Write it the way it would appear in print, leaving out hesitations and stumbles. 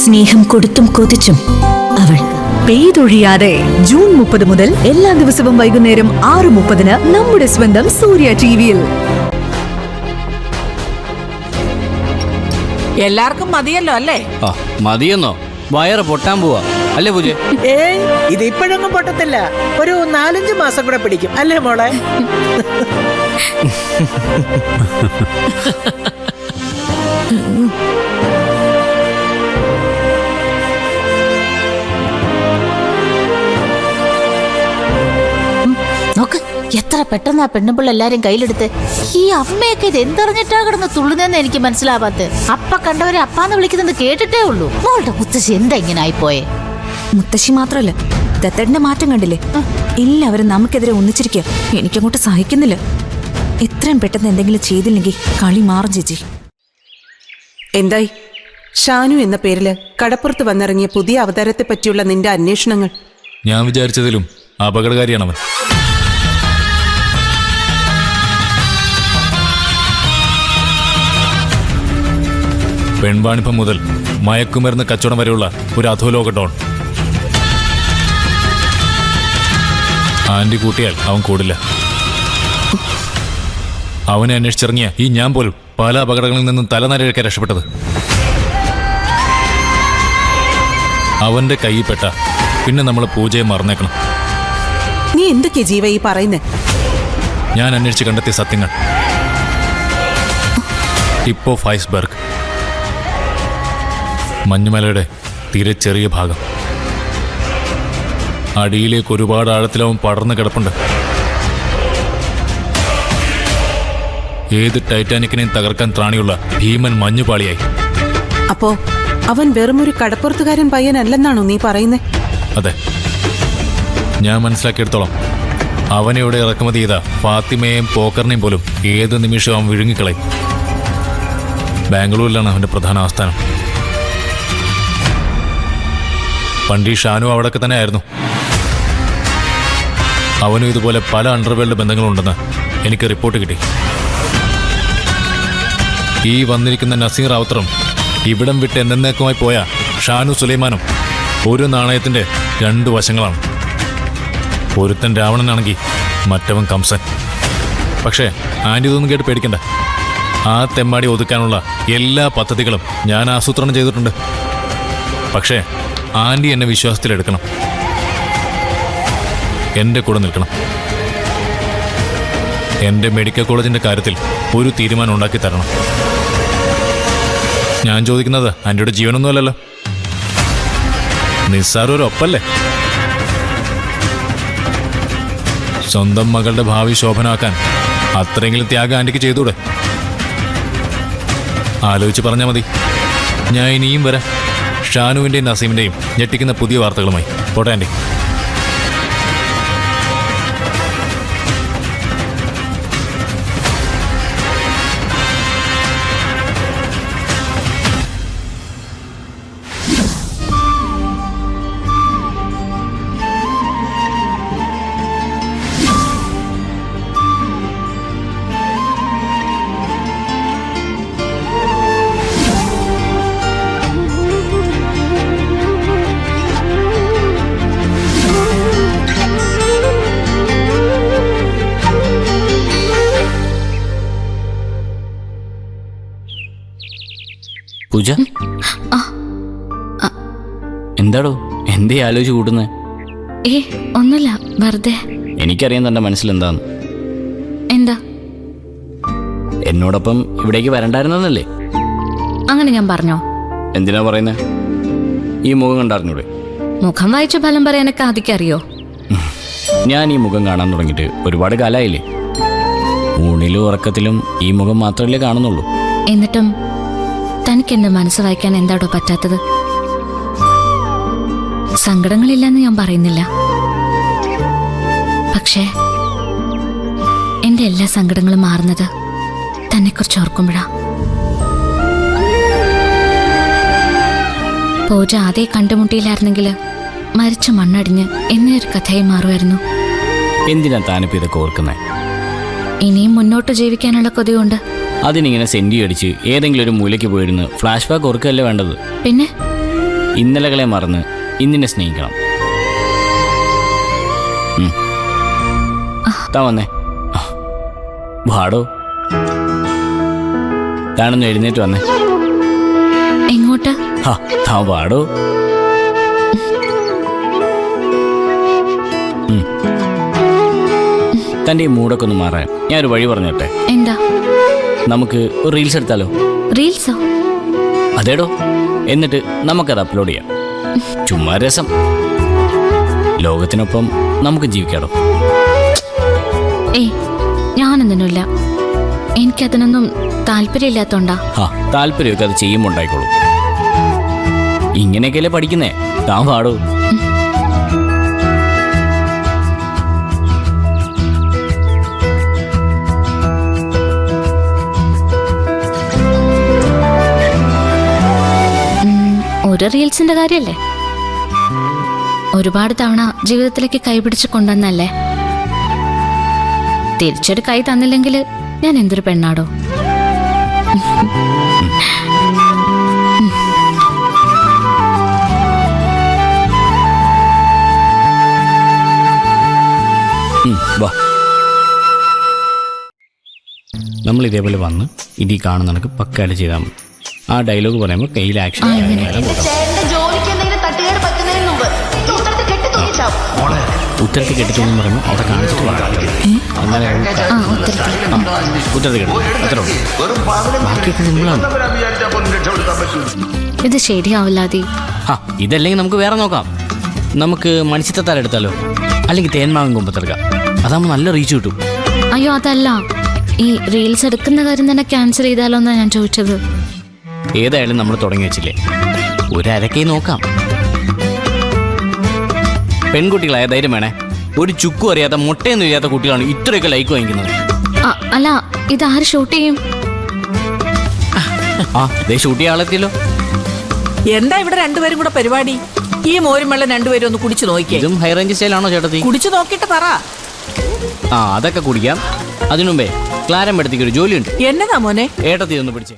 സ്നേഹം കൊടുത്തും കൊതിച്ചും അവൾ പെയ്തൊഴിയാതെ ജൂൺ 30 മുതൽ എല്ലാ ദിവസവും വൈകുന്നേരം 6:30 നമ്മുടെ സ്വന്തം സൂര്യ ടിവിയിൽ. എല്ലാവർക്കും മതിയല്ലോ അല്ലേ? മതിയെന്നോ? വയറ് പൊട്ടാൻ പോവാ അല്ലേ പൂജ? ഇത് ഇപ്പോഴൊന്നും പൊട്ടത്തില്ല. ഒരു 4-5 മാസം കൂടെ പിടിക്കും അല്ലേ മോളെ? നോക്ക് എത്ര പെട്ടെന്ന് ആ പെണ്ണുപിള്ള എല്ലാരും കയ്യിലെടുത്ത്. ഈ അമ്മയൊക്കെ ഇത് എന്തറിഞ്ഞിട്ടാ കിടന്ന് തുള്ളുന്നെന്ന് എനിക്ക് മനസ്സിലാവാത്ത. അപ്പ കണ്ടവരെ അപ്പാന്ന് വിളിക്കുന്നത് കേട്ടിട്ടേ ഉള്ളൂ. മോളുടെ മുത്തശ്ശി എന്താ ഇങ്ങനെ ആയിപ്പോയെ? മുത്തശ്ശി മാത്രല്ല, ദത്തേട്ടന്റെ മാറ്റം കണ്ടില്ലേ? എല്ലാവരും നമുക്കെതിരെ ഒന്നിച്ചിരിക്കുക. എനിക്കങ്ങോട്ട് സഹിക്കുന്നില്ല. എത്രയും പെട്ടെന്ന് എന്തെങ്കിലും ചെയ്തില്ലെങ്കിൽ കളി മാറും ചേച്ചി. എന്തായി ഷാനു എന്ന പേരില് കടപ്പുറത്ത് വന്നിറങ്ങിയ പുതിയ അവതാരത്തെ പറ്റിയുള്ള നിന്റെ അന്വേഷണങ്ങൾ? ഞാൻ വിചാരിച്ചതിലും അപകടകാരിയാണവൻ. പെൺവാണിപ്പം മുതൽ മയക്കുമരുന്ന് കച്ചവടം വരെയുള്ള ഒരു അധോലോക ഡോൺ. ആന്റി കൂട്ടിയാൽ അവൻ കൂടില്ല. അവനെ അന്വേഷിച്ചിറങ്ങിയ ഈ ഞാൻ പോലും പല അപകടങ്ങളിൽ നിന്നും തലനരയൊക്കെ രക്ഷപ്പെട്ടത്. അവന്റെ കൈയിൽപ്പെട്ട പിന്നെ നമ്മൾ പൂജയെ മറന്നേക്കണം. നീ എന്തൊക്കെയാ ജീവ ഈ പറയുന്നേ? ഞാൻ അന്വേഷിച്ച് കണ്ടെത്തിയ സത്യങ്ങൾ. ടിപ്പ് ഓഫ് ഐസ്ബർഗ്, മഞ്ഞുമലയുടെ തീരെ ചെറിയ ഭാഗം. അടിയിലേക്ക് ഒരുപാട് ആഴത്തിലവൻ പടർന്ന് കിടപ്പുണ്ട്. ഏത് ടൈറ്റാനിക്കിനെയും തകർക്കാൻ ത്രാണിയുള്ള ഭീമൻ മഞ്ഞുപാളിയായി. അപ്പോ അവൻ വെറുമൊരു കടപ്പുറത്തുകാരൻ പയ്യനല്ലെന്നാണോ നീ പറയുന്നേ? അതെ, ഞാൻ മനസ്സിലാക്കിയെടുത്തോളം അവനെ ഇവിടെ ഇറക്കുമതി ചെയ്ത ഫാത്തിമയെയും പോക്കറിനെയും പോലും ഏത് നിമിഷവും അവൻ വിഴുങ്ങിക്കളയും. ബാംഗ്ലൂരിലാണ് അവന്റെ പ്രധാന ആസ്ഥാനം. പണ്ട് ഈ ഷാനു അവിടെയൊക്കെ തന്നെ ആയിരുന്നു. അവനും ഇതുപോലെ പല അണ്ടർവേൾഡ് ബന്ധങ്ങളുണ്ടെന്ന് എനിക്ക് റിപ്പോർട്ട് കിട്ടി. ഈ വന്നിരിക്കുന്ന നസീർ റാവുത്തറും ഇവിടം വിട്ട് എന്നേക്കുമായി പോയ ഷാനു സുലൈമാനും ഒരു നാണയത്തിന്റെ 2 വശങ്ങളാണ്. ഒരുത്തൻ രാവണനാണെങ്കിൽ മറ്റവൻ കംസൻ. പക്ഷേ ആൻറ്റി ഇതൊന്നും കേട്ട് പേടിക്കണ്ട. ആ തെമ്മാടി ഒതുക്കാനുള്ള എല്ലാ പദ്ധതികളും ഞാൻ ആസൂത്രണം ചെയ്തിട്ടുണ്ട്. പക്ഷേ ആൻറ്റി എന്നെ വിശ്വാസത്തിലെടുക്കണം. എൻ്റെ കൂടെ നിൽക്കണം. എൻ്റെ മെഡിക്കൽ കോളേജിൻ്റെ കാര്യത്തിൽ ഒരു തീരുമാനം ഉണ്ടാക്കി തരണം. ഞാൻ ചോദിക്കുന്നത് ആൻറ്റിയുടെ ജീവനൊന്നുമല്ലല്ലോ, നിസ്സാരൊരൊപ്പല്ലേ. സ്വന്തം മകളുടെ ഭാവി ശോഭനാക്കാൻ അത്രയെങ്കിലും ത്യാഗം ആൻറ്റിക്ക് ചെയ്തൂടെ? ആലോചിച്ച് പറഞ്ഞാൽ മതി. ഞാൻ ഇനിയും വരാം, ഷാനുവിൻ്റെയും നസീമിൻ്റെയും ഞെട്ടിക്കുന്ന പുതിയ വാർത്തകളുമായി. പോട്ടെ ആൻറ്റി. പൂജ, എന്താടോ എന്തേ ആലോചിച്ച് കൂട്ടുന്നേ? ഒന്നുമില്ല, വെറുതെ. എനിക്കറിയാം തന്റെ മനസ്സിലെന്താന്ന്. എന്താ? എന്നോടൊപ്പം ഇവിടേക്ക് വരണ്ടായിരുന്നല്ലേ? അങ്ങനെ ഞാൻ പറഞ്ഞോ? എന്തിനാ പറയുന്നേ? ഈ മുഖം കണ്ടറിഞ്ഞൂടെ? മുഖം വായിച്ച ഫലം പറയാനൊക്കെ ആദ്യമറിയോ? ഞാൻ ഈ മുഖം കാണാൻ തുടങ്ങിയിട്ട് ഒരുപാട് കാലമായില്ലേ. ഊണിലും ഉറക്കത്തിലും ഈ മുഖം മാത്രമല്ലേ കാണുന്നുള്ളൂ. എന്നിട്ടും തനിക്ക് എന്റെ മനസ്സ് വായിക്കാൻ എന്താടോ പറ്റാത്തത്? സങ്കടങ്ങളില്ലെന്ന് ഞാൻ പറയുന്നില്ല, പക്ഷേ എന്റെ എല്ലാ സങ്കടങ്ങളും മാറുന്നത് തന്നെക്കുറിച്ച് ഓർക്കുമ്പോഴാ. പൂജ ആദ്യം കണ്ടുമുട്ടിയില്ലായിരുന്നെങ്കിൽ മരിച്ചു മണ്ണടിഞ്ഞ് എന്നൊരു കഥയായി മാറുമായിരുന്നു. എന്തിനാ താനിപ്പോ ഇതൊക്കെ ഓർക്കുന്നേ? ഇനിയും മുന്നോട്ട് ജീവിക്കാനുള്ള കൊതിയുണ്ട്. അതിനിങ്ങനെ സെന്റി അടിച്ച് ഏതെങ്കിലും ഒരു മൂലയ്ക്ക് പോയിരുന്ന് ഫ്ലാഷ് ബാക്ക് ഓർക്കുകയല്ലേ വേണ്ടത്. പിന്നെ ഇന്നലകളെ മറന്ന് ഇന്നിനെ സ്നേഹിക്കണം. താ വന്നേ. വാടോ, താനൊന്ന് എഴുന്നേറ്റ് വന്നേ. എങ്ങോട്ട്? താ വാടോ. തൻ്റെ ഈ മൂടൊക്കെ ഒന്ന് മാറാൻ ഞാനൊരു വഴി പറഞ്ഞോട്ടെ. എന്താ? നമുക്ക് ഒരു റീൽസ് എടുത്താലോ? റീൽസോ? അതേടോ, എന്നിട്ട് നമുക്കത് അപ്ലോഡ് ചെയ്യാം. ചുമ്മാ രസം. ലോകത്തിനൊപ്പം നമുക്ക് ജീവിക്കാടോ. ഏയ്, ഞാനൊന്നിനുമില്ല. എനിക്കതിനൊന്നും താല്പര്യമില്ലാത്തോണ്ടാ. താല്പര്യമൊക്കെ അത് ചെയ്യുമ്പോൾ ഉണ്ടായിക്കോളൂ. ഇങ്ങനെയൊക്കെയല്ലേ പഠിക്കുന്നേ. താൻ പാടൂ. ഒരു റീൽസിന്റെ കാര്യല്ലേ? ഒരുപാട് തവണ ജീവിതത്തിലേക്ക് കൈപിടിച്ച് കൊണ്ടുവന്നല്ലേ. തിരിച്ചൊരു കൈ തന്നില്ലെങ്കിൽ ഞാൻ എന്തൊരു പെണ്ണാടോ. വാ, നമ്മൾ ഇതേപോലെ വന്ന് ഇതി കാണുന്ന കണക്ക് പക്കായിട്ട് ചെയ്താൽ മതി. ആ ഡയലോഗ് പറയുമ്പോൾ കയ്യിൽ ആക്ഷൻ. ഉത്തരത്തിൽ കെട്ടിച്ചോന്ന് പറയുമ്പോൾ അവിടെ കാണിച്ചിട്ട് ഉത്തരത്തിൽ കെട്ടും. അത്ര ബാക്കിയൊക്കെ സിമ്പിളാണ്. ഇത് ശരിയാവില്ലാതെ. ഇതല്ലെങ്കിൽ നമുക്ക് വേറെ നോക്കാം. നമുക്ക് മണിച്ചിത്തത്താൽ എടുത്താലോ, അല്ലെങ്കിൽ തേന്മാവൻ കൊമ്പത്തെടുക്കാം. അതാകുമ്പോൾ നല്ല റീച്ച് കിട്ടും. അയ്യോ, അതല്ല. ഈ റീൽസ് എടുക്കുന്ന കാര്യം തന്നെ ക്യാൻസൽ ചെയ്താലോ എന്നാ ഞാൻ ചോദിച്ചത്. ഏതായാലും നമ്മൾ തുടങ്ങി വെച്ചില്ലേ, ഒരരക്കൈ നോക്കാം. പെൺകുട്ടികളായ ധൈര്യം വേണേ. ഒരു ചുക്കും അറിയാത്ത മുട്ടയൊന്നും ഇല്ലാത്ത കുട്ടികളാണ് ഇത്രയൊക്കെ ലൈക്ക് വാങ്ങിക്കുന്നത്. അല്ല, ഇതാര് ഷൂട്ട് ചെയ്യും? ഷൂട്ട് ചെയ്യാൻ ആളെത്തിയല്ലോ. എന്താ ഇവിടെ രണ്ടുപേരും കൂടെ പരിപാടി? ഈ മോരും വെള്ളം രണ്ടുപേരും ഒന്ന് കുടിച്ചു നോക്കിയേ. ഇതും ഹൈ റേഞ്ച് സ്റ്റൈലാണോ ചേട്ടത്തി? കുടിച്ചു നോക്കിയിട്ട് പറ. അതൊക്കെ കുടിക്കാം. അതിനുമുമ്പേ ക്ലാരം എടുത്തേക്ക് ഒരു ജോലിയുണ്ട്. എന്നതാ മോനെ? ഏട്ടത്തി ഒന്ന് പിടിച്ചേ.